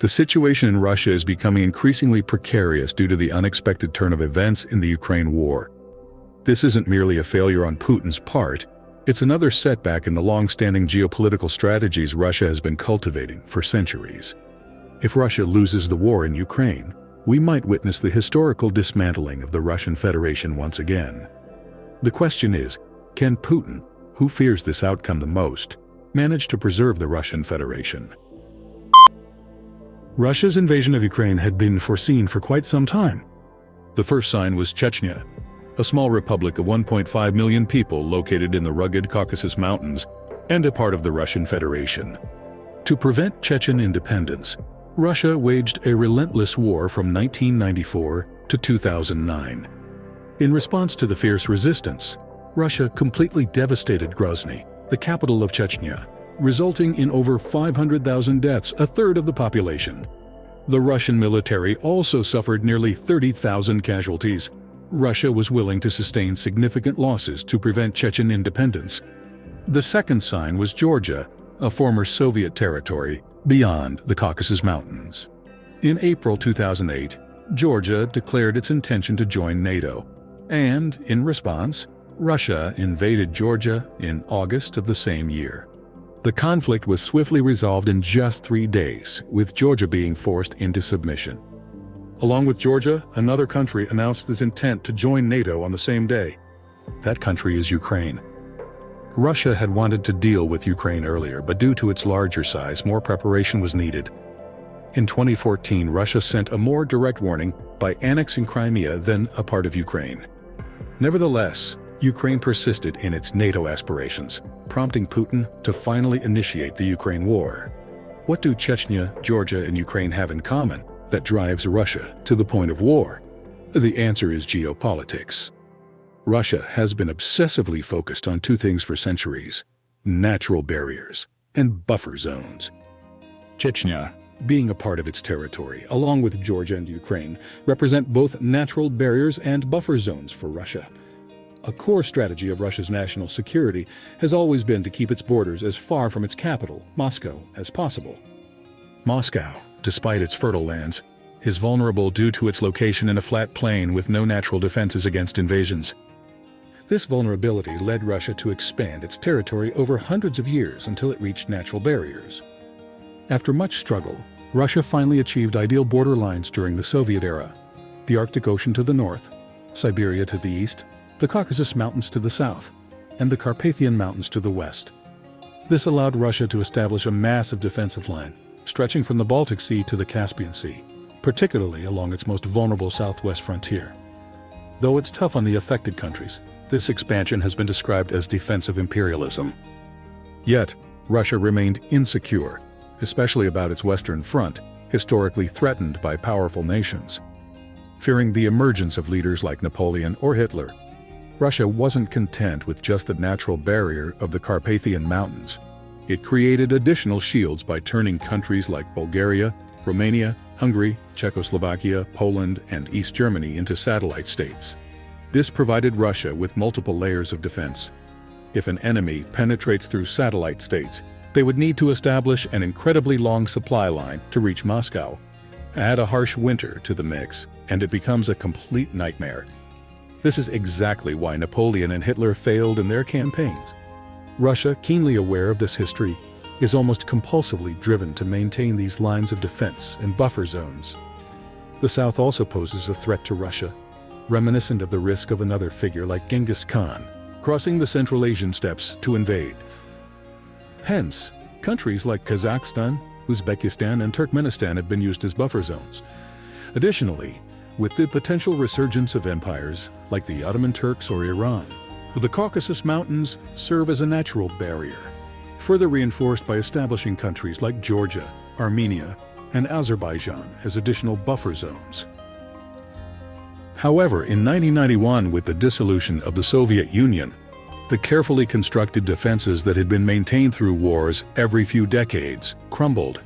The situation in Russia is becoming increasingly precarious due to the unexpected turn of events in the Ukraine war. This isn't merely a failure on Putin's part, it's another setback in the long-standing geopolitical strategies Russia has been cultivating for centuries. If Russia loses the war in Ukraine, we might witness the historical dismantling of the Russian Federation once again. The question is, can Putin, who fears this outcome the most, manage to preserve the Russian Federation? Russia's invasion of Ukraine had been foreseen for quite some time. The first sign was Chechnya, a small republic of 1.5 million people located in the rugged Caucasus Mountains and a part of the Russian Federation. To prevent Chechen independence, Russia waged a relentless war from 1994 to 2009. In response to the fierce resistance, Russia completely devastated Grozny, the capital of Chechnya, resulting in over 500,000 deaths, a third of the population. The Russian military also suffered nearly 30,000 casualties. Russia was willing to sustain significant losses to prevent Chechen independence. The second sign was Georgia, a former Soviet territory beyond the Caucasus Mountains. In April 2008, Georgia declared its intention to join NATO, and, in response, Russia invaded Georgia in August of the same year. The conflict was swiftly resolved in just 3 days, with Georgia being forced into submission. Along with Georgia, another country announced its intent to join NATO on the same day. That country is Ukraine. Russia had wanted to deal with Ukraine earlier, but due to its larger size, more preparation was needed. In 2014, Russia sent a more direct warning by annexing Crimea than a part of Ukraine. Nevertheless, Ukraine persisted in its NATO aspirations, prompting Putin to finally initiate the Ukraine war. What do Chechnya, Georgia, and Ukraine have in common that drives Russia to the point of war? The answer is geopolitics. Russia has been obsessively focused on two things for centuries: natural barriers and buffer zones. Chechnya, being a part of its territory, along with Georgia and Ukraine, represent both natural barriers and buffer zones for Russia. A core strategy of Russia's national security has always been to keep its borders as far from its capital, Moscow, as possible. Moscow, despite its fertile lands, is vulnerable due to its location in a flat plain with no natural defenses against invasions. This vulnerability led Russia to expand its territory over hundreds of years until it reached natural barriers. After much struggle, Russia finally achieved ideal border lines during the Soviet era: the Arctic Ocean to the north, Siberia to the east, the Caucasus Mountains to the south, and the Carpathian Mountains to the west. This allowed Russia to establish a massive defensive line, stretching from the Baltic Sea to the Caspian Sea, particularly along its most vulnerable southwest frontier. Though it's tough on the affected countries, this expansion has been described as defensive imperialism. Yet, Russia remained insecure, especially about its western front, historically threatened by powerful nations. Fearing the emergence of leaders like Napoleon or Hitler, Russia wasn't content with just the natural barrier of the Carpathian Mountains. It created additional shields by turning countries like Bulgaria, Romania, Hungary, Czechoslovakia, Poland, and East Germany into satellite states. This provided Russia with multiple layers of defense. If an enemy penetrates through satellite states, they would need to establish an incredibly long supply line to reach Moscow. Add a harsh winter to the mix, and it becomes a complete nightmare. This is exactly why Napoleon and Hitler failed in their campaigns. Russia, keenly aware of this history, is almost compulsively driven to maintain these lines of defense and buffer zones. The South also poses a threat to Russia, reminiscent of the risk of another figure like Genghis Khan, crossing the Central Asian steppes to invade. Hence, countries like Kazakhstan, Uzbekistan, and Turkmenistan have been used as buffer zones. Additionally, with the potential resurgence of empires like the Ottoman Turks or Iran, the Caucasus Mountains serve as a natural barrier, further reinforced by establishing countries like Georgia, Armenia, and Azerbaijan as additional buffer zones. However, in 1991, with the dissolution of the Soviet Union, the carefully constructed defenses that had been maintained through wars every few decades crumbled.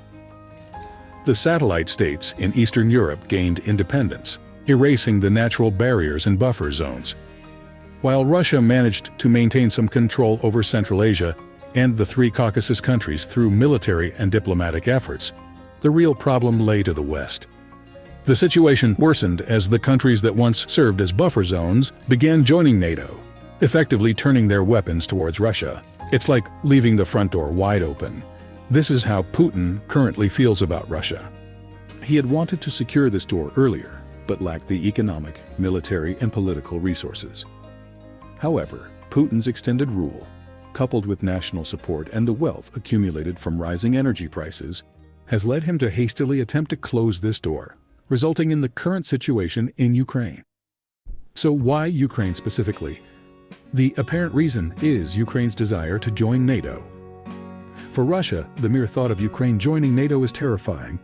The satellite states in Eastern Europe gained independence, erasing the natural barriers and buffer zones. While Russia managed to maintain some control over Central Asia and the three Caucasus countries through military and diplomatic efforts, the real problem lay to the west. The situation worsened as the countries that once served as buffer zones began joining NATO, effectively turning their weapons towards Russia. It's like leaving the front door wide open. This is how Putin currently feels about Russia. He had wanted to secure this door earlier, but lacked the economic, military, and political resources. However, Putin's extended rule, coupled with national support and the wealth accumulated from rising energy prices, has led him to hastily attempt to close this door, resulting in the current situation in Ukraine. So why Ukraine specifically? The apparent reason is Ukraine's desire to join NATO. For Russia, the mere thought of Ukraine joining NATO is terrifying.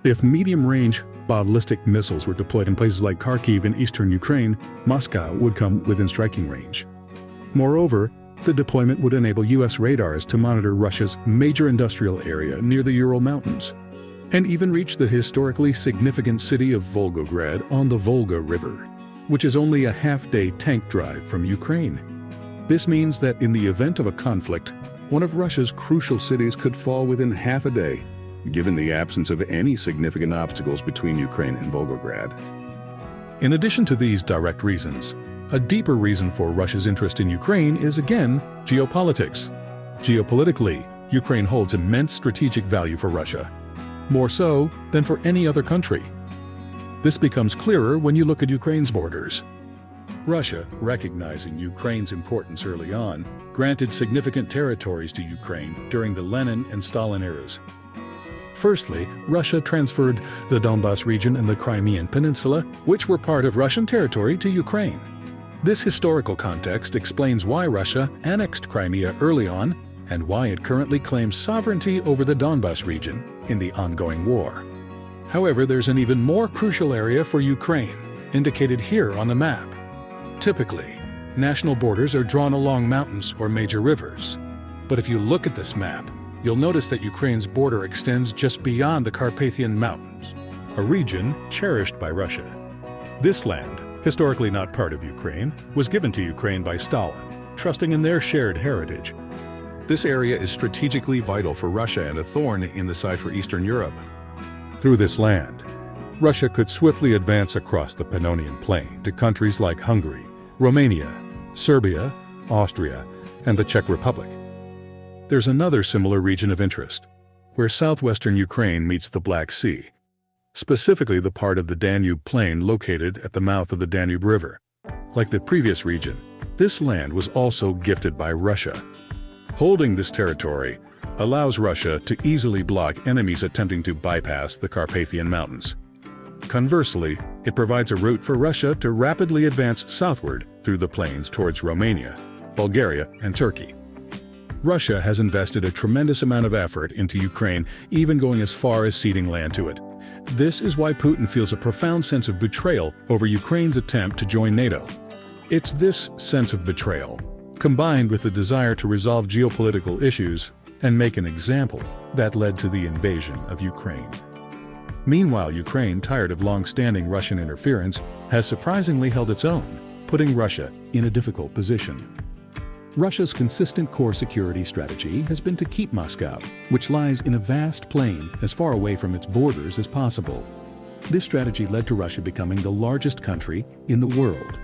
If medium-range ballistic missiles were deployed in places like Kharkiv in eastern Ukraine, Moscow would come within striking range. Moreover, the deployment would enable U.S. radars to monitor Russia's major industrial area near the Ural Mountains, and even reach the historically significant city of Volgograd on the Volga River, which is only a half-day tank drive from Ukraine. This means that in the event of a conflict, one of Russia's crucial cities could fall within half a day, given the absence of any significant obstacles between Ukraine and Volgograd. In addition to these direct reasons, a deeper reason for Russia's interest in Ukraine is again geopolitics. Geopolitically, Ukraine holds immense strategic value for Russia, more so than for any other country. This becomes clearer when you look at Ukraine's borders. Russia, recognizing Ukraine's importance early on, granted significant territories to Ukraine during the Lenin and Stalin eras. Firstly, Russia transferred the Donbas region and the Crimean Peninsula, which were part of Russian territory, to Ukraine. This historical context explains why Russia annexed Crimea early on and why it currently claims sovereignty over the Donbas region in the ongoing war. However, there's an even more crucial area for Ukraine, indicated here on the map. Typically, national borders are drawn along mountains or major rivers. But if you look at this map, you'll notice that Ukraine's border extends just beyond the Carpathian Mountains, a region cherished by Russia. This land, historically not part of Ukraine, was given to Ukraine by Stalin, trusting in their shared heritage. This area is strategically vital for Russia and a thorn in the side for Eastern Europe. Through this land, Russia could swiftly advance across the Pannonian Plain to countries like Hungary, Romania, Serbia, Austria, and the Czech Republic. There's another similar region of interest, where southwestern Ukraine meets the Black Sea, specifically the part of the Danube Plain located at the mouth of the Danube River. Like the previous region, this land was also gifted by Russia. Holding this territory allows Russia to easily block enemies attempting to bypass the Carpathian Mountains. Conversely, it provides a route for Russia to rapidly advance southward through the plains towards Romania, Bulgaria, and Turkey. Russia has invested a tremendous amount of effort into Ukraine, even going as far as ceding land to it. This is why Putin feels a profound sense of betrayal over Ukraine's attempt to join NATO. It's this sense of betrayal, combined with the desire to resolve geopolitical issues and make an example, that led to the invasion of Ukraine. Meanwhile, Ukraine, tired of long-standing Russian interference, has surprisingly held its own, putting Russia in a difficult position. Russia's consistent core security strategy has been to keep Moscow, which lies in a vast plain as far away from its borders as possible. This strategy led to Russia becoming the largest country in the world.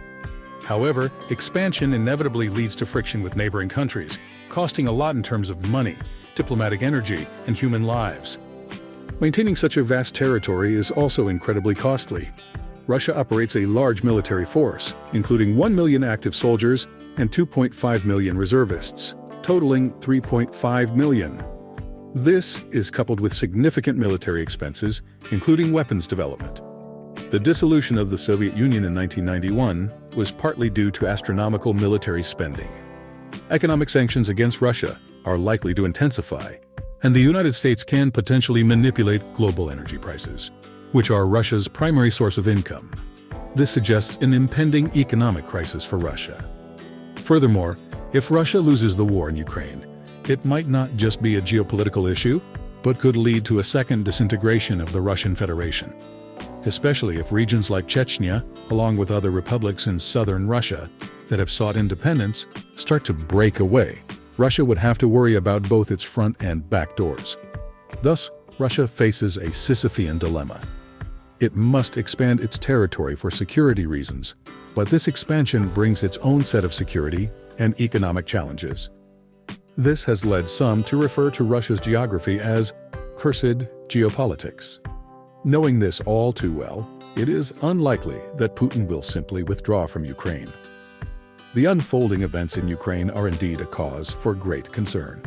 However, expansion inevitably leads to friction with neighboring countries, costing a lot in terms of money, diplomatic energy, and human lives. Maintaining such a vast territory is also incredibly costly. Russia operates a large military force, including 1 million active soldiers and 2.5 million reservists, totaling 3.5 million. This is coupled with significant military expenses, including weapons development. The dissolution of the Soviet Union in 1991 was partly due to astronomical military spending. Economic sanctions against Russia are likely to intensify, and the United States can potentially manipulate global energy prices, which are Russia's primary source of income. This suggests an impending economic crisis for Russia. Furthermore, if Russia loses the war in Ukraine, it might not just be a geopolitical issue, but could lead to a second disintegration of the Russian Federation. Especially if regions like Chechnya, along with other republics in southern Russia that have sought independence, start to break away, Russia would have to worry about both its front and back doors. Thus, Russia faces a Sisyphean dilemma. It must expand its territory for security reasons, but this expansion brings its own set of security and economic challenges. This has led some to refer to Russia's geography as cursed geopolitics. Knowing this all too well, it is unlikely that Putin will simply withdraw from Ukraine. The unfolding events in Ukraine are indeed a cause for great concern.